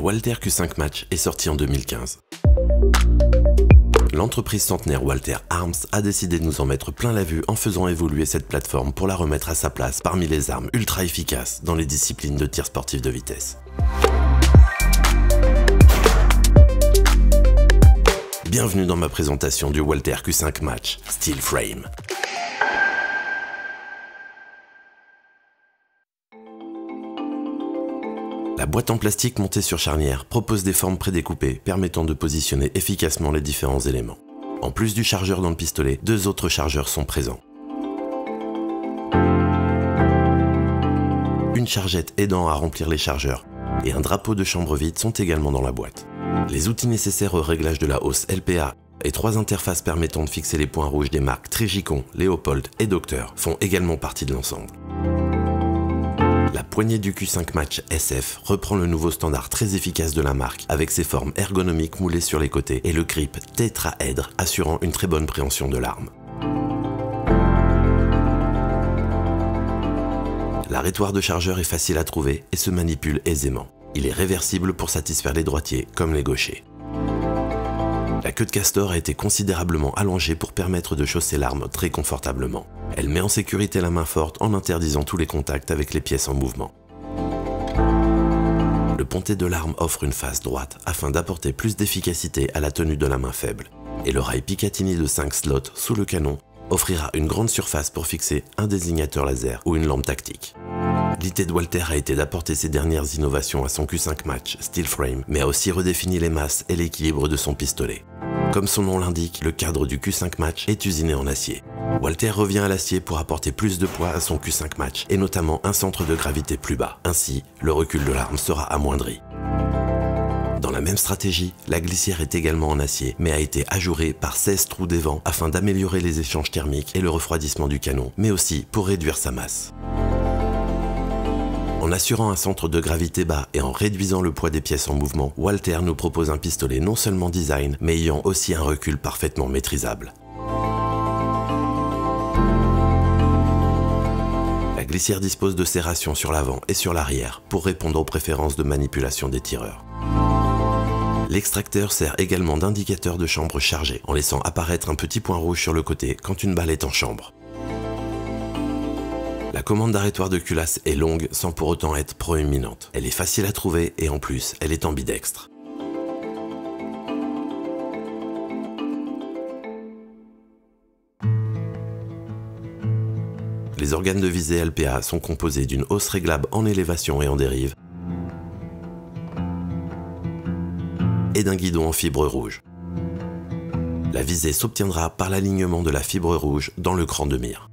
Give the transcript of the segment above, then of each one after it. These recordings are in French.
Le Walther Q5 Match est sorti en 2015. L'entreprise centenaire Walther Arms a décidé de nous en mettre plein la vue en faisant évoluer cette plateforme pour la remettre à sa place parmi les armes ultra efficaces dans les disciplines de tir sportif de vitesse. Bienvenue dans ma présentation du Walther Q5 Match Steel Frame. La boîte en plastique montée sur charnière propose des formes prédécoupées permettant de positionner efficacement les différents éléments. En plus du chargeur dans le pistolet, deux autres chargeurs sont présents. Une chargette aidant à remplir les chargeurs et un drapeau de chambre vide sont également dans la boîte. Les outils nécessaires au réglage de la hausse LPA et trois interfaces permettant de fixer les points rouges des marques Trigicon, Léopold et Docteur font également partie de l'ensemble. La poignée du Q5 Match SF reprend le nouveau standard très efficace de la marque avec ses formes ergonomiques moulées sur les côtés et le grip tétraèdre assurant une très bonne préhension de l'arme. L'arrêtoir de chargeur est facile à trouver et se manipule aisément. Il est réversible pour satisfaire les droitiers comme les gauchers. La queue de castor a été considérablement allongée pour permettre de chausser l'arme très confortablement. Elle met en sécurité la main forte en interdisant tous les contacts avec les pièces en mouvement. Le pontet de l'arme offre une face droite afin d'apporter plus d'efficacité à la tenue de la main faible. Et le rail Picatinny de 5 slots sous le canon offrira une grande surface pour fixer un désignateur laser ou une lampe tactique. L'idée de Walther a été d'apporter ses dernières innovations à son Q5 Match Steel Frame, mais a aussi redéfini les masses et l'équilibre de son pistolet. Comme son nom l'indique, le cadre du Q5 Match est usiné en acier. Walther revient à l'acier pour apporter plus de poids à son Q5 Match, et notamment un centre de gravité plus bas. Ainsi, le recul de l'arme sera amoindri. Dans la même stratégie, la glissière est également en acier, mais a été ajourée par 16 trous d'évent afin d'améliorer les échanges thermiques et le refroidissement du canon, mais aussi pour réduire sa masse. En assurant un centre de gravité bas et en réduisant le poids des pièces en mouvement, Walther nous propose un pistolet non seulement design, mais ayant aussi un recul parfaitement maîtrisable. La glissière dispose de serrations sur l'avant et sur l'arrière pour répondre aux préférences de manipulation des tireurs. L'extracteur sert également d'indicateur de chambre chargée, en laissant apparaître un petit point rouge sur le côté quand une balle est en chambre. La commande d'arrêtoir de culasse est longue sans pour autant être proéminente. Elle est facile à trouver et en plus, elle est ambidextre. Les organes de visée LPA sont composés d'une hausse réglable en élévation et en dérive et d'un guidon en fibre rouge. La visée s'obtiendra par l'alignement de la fibre rouge dans le cran de mire.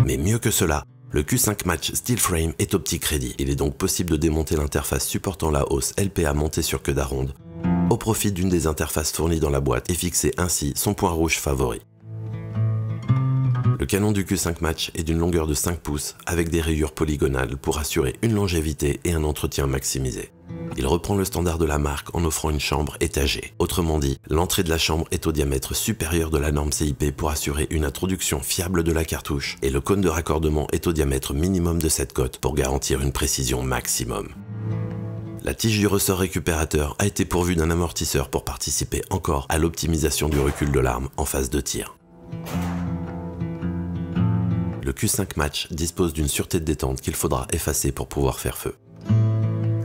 Mais mieux que cela, le Q5 Match Steel Frame est optique ready. Il est donc possible de démonter l'interface supportant la hausse LPA montée sur queue d'aronde au profit d'une des interfaces fournies dans la boîte et fixer ainsi son point rouge favori. Le canon du Q5 Match est d'une longueur de 5 pouces avec des rayures polygonales pour assurer une longévité et un entretien maximisé. Il reprend le standard de la marque en offrant une chambre étagée. Autrement dit, l'entrée de la chambre est au diamètre supérieur de la norme CIP pour assurer une introduction fiable de la cartouche et le cône de raccordement est au diamètre minimum de cette cote pour garantir une précision maximum. La tige du ressort récupérateur a été pourvue d'un amortisseur pour participer encore à l'optimisation du recul de l'arme en phase de tir. Le Q5 Match dispose d'une sûreté de détente qu'il faudra effacer pour pouvoir faire feu.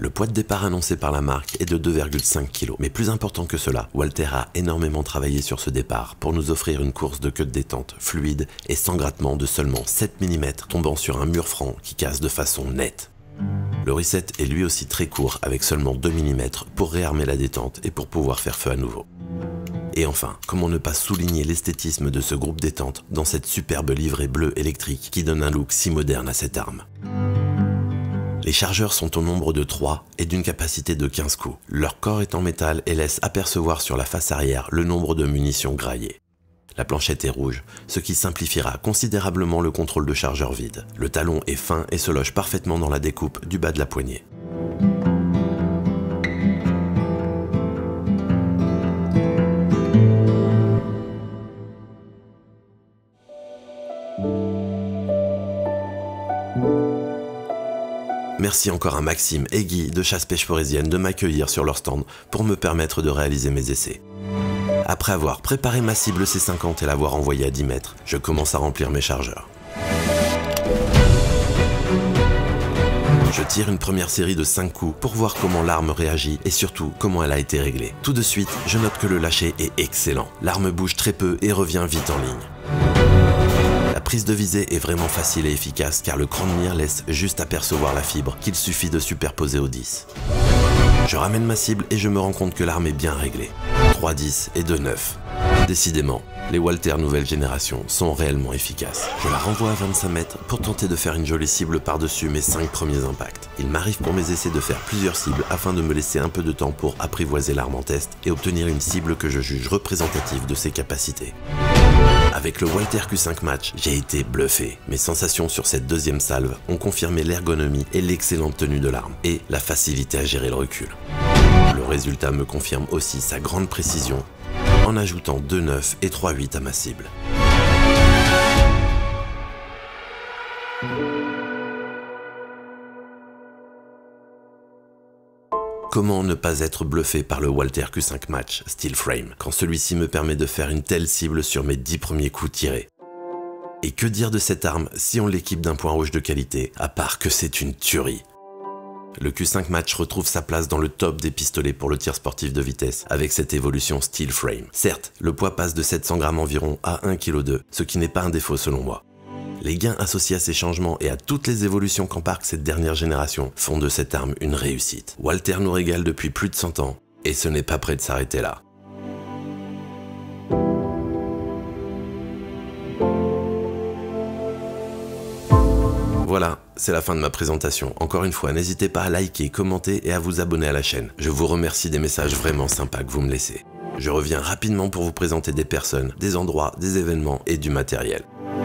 Le poids de départ annoncé par la marque est de 2,5 kg, mais plus important que cela, Walther a énormément travaillé sur ce départ pour nous offrir une course de queue de détente fluide et sans grattement de seulement 7 mm tombant sur un mur franc qui casse de façon nette. Le reset est lui aussi très court avec seulement 2 mm pour réarmer la détente et pour pouvoir faire feu à nouveau. Et enfin, comment ne pas souligner l'esthétisme de ce groupe détente dans cette superbe livrée bleue électrique qui donne un look si moderne à cette arme. Les chargeurs sont au nombre de 3 et d'une capacité de 15 coups. Leur corps est en métal et laisse apercevoir sur la face arrière le nombre de munitions graillées. La planchette est rouge, ce qui simplifiera considérablement le contrôle de chargeur vide. Le talon est fin et se loge parfaitement dans la découpe du bas de la poignée. Merci encore à Maxime et Guy de Chasse-Pêche Forésienne de m'accueillir sur leur stand pour me permettre de réaliser mes essais. Après avoir préparé ma cible C50 et l'avoir envoyée à 10 mètres, je commence à remplir mes chargeurs. Je tire une première série de 5 coups pour voir comment l'arme réagit et surtout comment elle a été réglée. Tout de suite, je note que le lâcher est excellent. L'arme bouge très peu et revient vite en ligne. La prise de visée est vraiment facile et efficace car le cran de mire laisse juste apercevoir la fibre qu'il suffit de superposer au 10. Je ramène ma cible et je me rends compte que l'arme est bien réglée. 3 10 et 2 9. Décidément, les Walther nouvelle génération sont réellement efficaces. Je la renvoie à 25 mètres pour tenter de faire une jolie cible par-dessus mes 5 premiers impacts. Il m'arrive pour mes essais de faire plusieurs cibles afin de me laisser un peu de temps pour apprivoiser l'arme en test et obtenir une cible que je juge représentative de ses capacités. Avec le Walther Q5 Match, j'ai été bluffé. Mes sensations sur cette deuxième salve ont confirmé l'ergonomie et l'excellente tenue de l'arme, et la facilité à gérer le recul. Le résultat me confirme aussi sa grande précision, en ajoutant 2,9 et 3,8 à ma cible. Comment ne pas être bluffé par le Walther Q5 Match Steel Frame quand celui-ci me permet de faire une telle cible sur mes 10 premiers coups tirés? Et que dire de cette arme si on l'équipe d'un point rouge de qualité, à part que c'est une tuerie? Le Q5 Match retrouve sa place dans le top des pistolets pour le tir sportif de vitesse avec cette évolution Steel Frame. Certes, le poids passe de 700 grammes environ à 1,2 kg, ce qui n'est pas un défaut selon moi. Les gains associés à ces changements et à toutes les évolutions qu'embarque cette dernière génération font de cette arme une réussite. Walther nous régale depuis plus de 100 ans, et ce n'est pas prêt de s'arrêter là. Voilà, c'est la fin de ma présentation. Encore une fois, n'hésitez pas à liker, commenter et à vous abonner à la chaîne. Je vous remercie des messages vraiment sympas que vous me laissez. Je reviens rapidement pour vous présenter des personnes, des endroits, des événements et du matériel.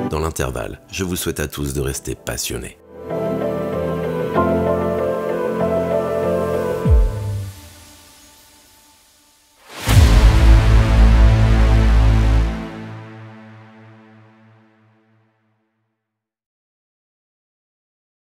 Dans l'intervalle, je vous souhaite à tous de rester passionnés.